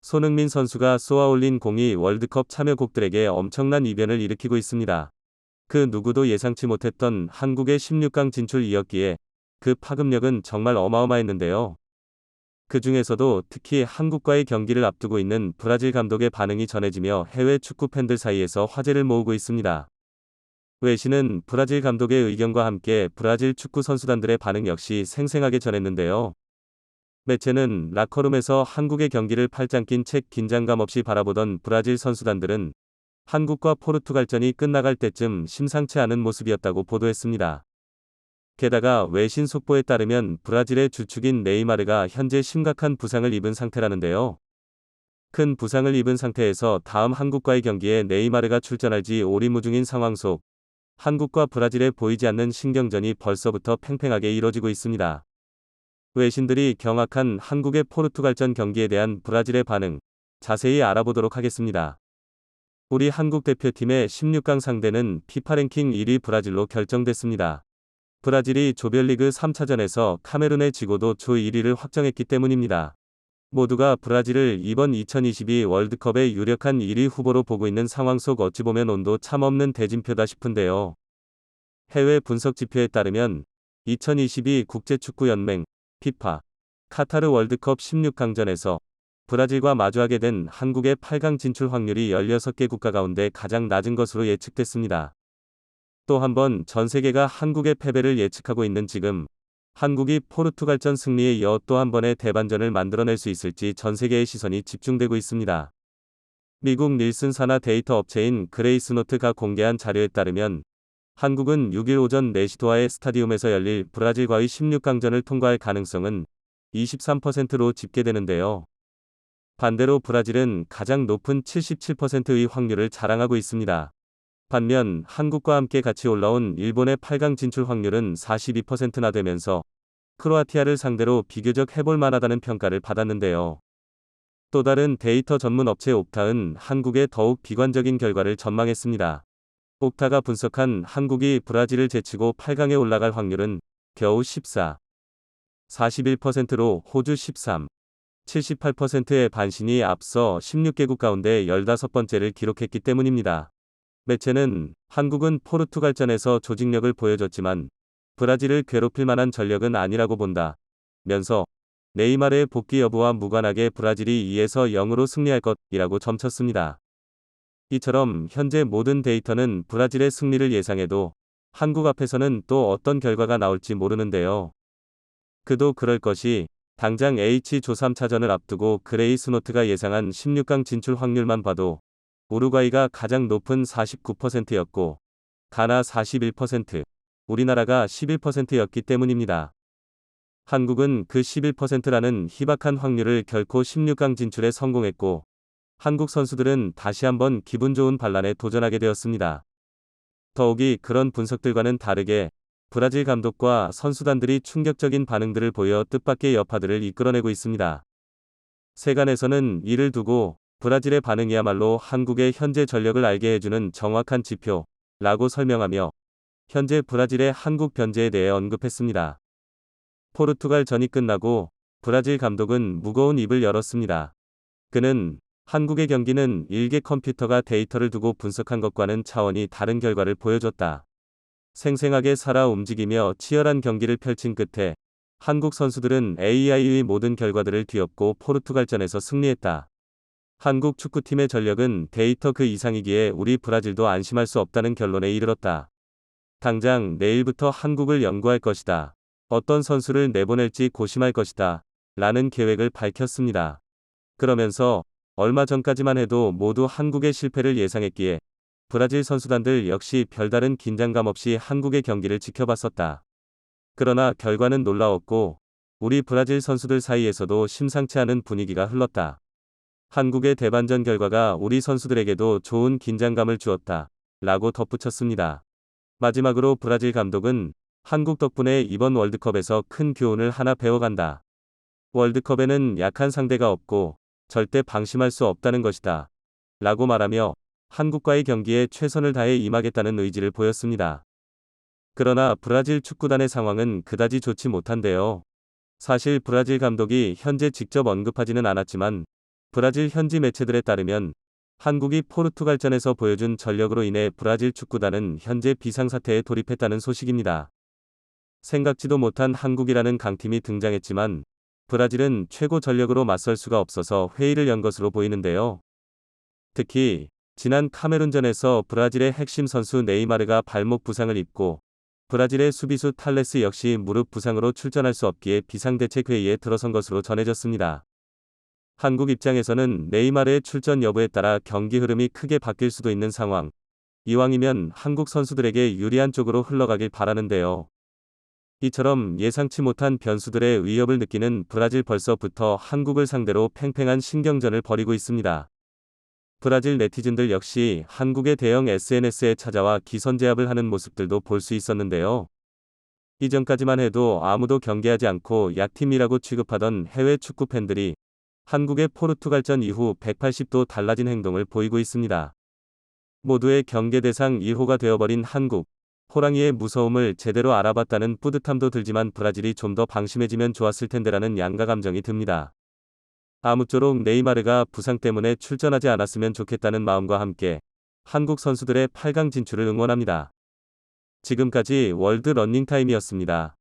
손흥민 선수가 쏘아올린 공이 월드컵 참여국들에게 엄청난 이변을 일으키고 있습니다. 그 누구도 예상치 못했던 한국의 16강 진출이었기에 그 파급력은 정말 어마어마했는데요. 그 중에서도 특히 한국과의 경기를 앞두고 있는 브라질 감독의 반응이 전해지며 해외 축구 팬들 사이에서 화제를 모으고 있습니다. 외신은 브라질 감독의 의견과 함께 브라질 축구 선수단들의 반응 역시 생생하게 전했는데요. 매체는 라커룸에서 한국의 경기를 팔짱 낀 채 긴장감 없이 바라보던 브라질 선수단들은 한국과 포르투갈전이 끝나갈 때쯤 심상치 않은 모습이었다고 보도했습니다. 게다가 외신 속보에 따르면 브라질의 주축인 네이마르가 현재 심각한 부상을 입은 상태라는데요. 큰 부상을 입은 상태에서 다음 한국과의 경기에 네이마르가 출전할지 오리무중인 상황 속 한국과 브라질에 보이지 않는 신경전이 벌써부터 팽팽하게 이뤄지고 있습니다. 외신들이 경악한 한국의 포르투갈전 경기에 대한 브라질의 반응, 자세히 알아보도록 하겠습니다. 우리 한국 대표팀의 16강 상대는 피파 랭킹 1위 브라질로 결정됐습니다. 브라질이 조별리그 3차전에서 카메룬에 지고도 조 1위를 확정했기 때문입니다. 모두가 브라질을 이번 2022 월드컵의 유력한 1위 후보로 보고 있는 상황 속 어찌 보면 온도 참 없는 대진표다 싶은데요. 해외 분석 지표에 따르면 2022 국제축구연맹 피파 카타르 월드컵 16강전에서 브라질과 마주하게 된 한국의 8강 진출 확률이 16개 국가 가운데 가장 낮은 것으로 예측됐습니다. 또 한 번 전 세계가 한국의 패배를 예측하고 있는 지금 한국이 포르투갈전 승리에 이어 또 한 번의 대반전을 만들어낼 수 있을지 전 세계의 시선이 집중되고 있습니다. 미국 닐슨 산하 데이터 업체인 그레이스노트가 공개한 자료에 따르면 한국은 6일 오전 4시 도하의 스타디움에서 열릴 브라질과의 16강전을 통과할 가능성은 23%로 집계되는데요. 반대로 브라질은 가장 높은 77%의 확률을 자랑하고 있습니다. 반면 한국과 함께 같이 올라온 일본의 8강 진출 확률은 42%나 되면서 크로아티아를 상대로 비교적 해볼 만하다는 평가를 받았는데요. 또 다른 데이터 전문 업체 옥타은 한국의 더욱 비관적인 결과를 전망했습니다. 옥타가 분석한 한국이 브라질을 제치고 8강에 올라갈 확률은 겨우 41%로 호주 78%의 반신이 앞서 16개국 가운데 15번째를 기록했기 때문입니다. 매체는 한국은 포르투갈전에서 조직력을 보여줬지만 브라질을 괴롭힐 만한 전력은 아니라고 본다 면서 네이마르의 복귀 여부와 무관하게 브라질이 2에서 0으로 승리할 것이라고 점쳤습니다. 이처럼 현재 모든 데이터는 브라질의 승리를 예상해도 한국 앞에서는 또 어떤 결과가 나올지 모르는데요. 그도 그럴 것이 당장 H조 3차전을 앞두고 그레이스노트가 예상한 16강 진출 확률만 봐도 우루과이가 가장 높은 49%였고 가나 41%, 우리나라가 11%였기 때문입니다. 한국은 그 11%라는 희박한 확률을 결코 16강 진출에 성공했고 한국 선수들은 다시 한번 기분 좋은 반란에 도전하게 되었습니다. 더욱이 그런 분석들과는 다르게 브라질 감독과 선수단들이 충격적인 반응들을 보여 뜻밖의 여파들을 이끌어내고 있습니다. 세간에서는 이를 두고 브라질의 반응이야말로 한국의 현재 전력을 알게 해주는 정확한 지표라고 설명하며 현재 브라질의 한국 변제에 대해 언급했습니다. 포르투갈 전이 끝나고 브라질 감독은 무거운 입을 열었습니다. 그는 한국의 경기는 일개 컴퓨터가 데이터를 두고 분석한 것과는 차원이 다른 결과를 보여줬다. 생생하게 살아 움직이며 치열한 경기를 펼친 끝에 한국 선수들은 AI의 모든 결과들을 뒤엎고 포르투갈전에서 승리했다. 한국 축구팀의 전력은 데이터 그 이상이기에 우리 브라질도 안심할 수 없다는 결론에 이르렀다. 당장 내일부터 한국을 연구할 것이다. 어떤 선수를 내보낼지 고심할 것이다. 라는 계획을 밝혔습니다. 그러면서 얼마 전까지만 해도 모두 한국의 실패를 예상했기에 브라질 선수단들 역시 별다른 긴장감 없이 한국의 경기를 지켜봤었다. 그러나 결과는 놀라웠고 우리 브라질 선수들 사이에서도 심상치 않은 분위기가 흘렀다. 한국의 대반전 결과가 우리 선수들에게도 좋은 긴장감을 주었다. 라고 덧붙였습니다. 마지막으로 브라질 감독은 한국 덕분에 이번 월드컵에서 큰 교훈을 하나 배워간다. 월드컵에는 약한 상대가 없고 절대 방심할 수 없다는 것이다. 라고 말하며 한국과의 경기에 최선을 다해 임하겠다는 의지를 보였습니다. 그러나 브라질 축구단의 상황은 그다지 좋지 못한데요. 사실 브라질 감독이 현재 직접 언급하지는 않았지만 브라질 현지 매체들에 따르면 한국이 포르투갈전에서 보여준 전력으로 인해 브라질 축구단은 현재 비상사태에 돌입했다는 소식입니다. 생각지도 못한 한국이라는 강팀이 등장했지만 브라질은 최고 전력으로 맞설 수가 없어서 회의를 연 것으로 보이는데요. 특히 지난 카메룬전에서 브라질의 핵심 선수 네이마르가 발목 부상을 입고 브라질의 수비수 탈레스 역시 무릎 부상으로 출전할 수 없기에 비상대책회의에 들어선 것으로 전해졌습니다. 한국 입장에서는 네이마르의 출전 여부에 따라 경기 흐름이 크게 바뀔 수도 있는 상황. 이왕이면 한국 선수들에게 유리한 쪽으로 흘러가길 바라는데요. 이처럼 예상치 못한 변수들의 위협을 느끼는 브라질 벌써부터 한국을 상대로 팽팽한 신경전을 벌이고 있습니다. 브라질 네티즌들 역시 한국의 대형 SNS에 찾아와 기선제압을 하는 모습들도 볼 수 있었는데요. 이전까지만 해도 아무도 경계하지 않고 약팀이라고 취급하던 해외 축구 팬들이 한국의 포르투갈전 이후 180도 달라진 행동을 보이고 있습니다. 모두의 경계 대상 1호가 되어버린 한국. 호랑이의 무서움을 제대로 알아봤다는 뿌듯함도 들지만 브라질이 좀 더 방심해지면 좋았을 텐데라는 양가 감정이 듭니다. 아무쪼록 네이마르가 부상 때문에 출전하지 않았으면 좋겠다는 마음과 함께 한국 선수들의 8강 진출을 응원합니다. 지금까지 월드 러닝타임이었습니다.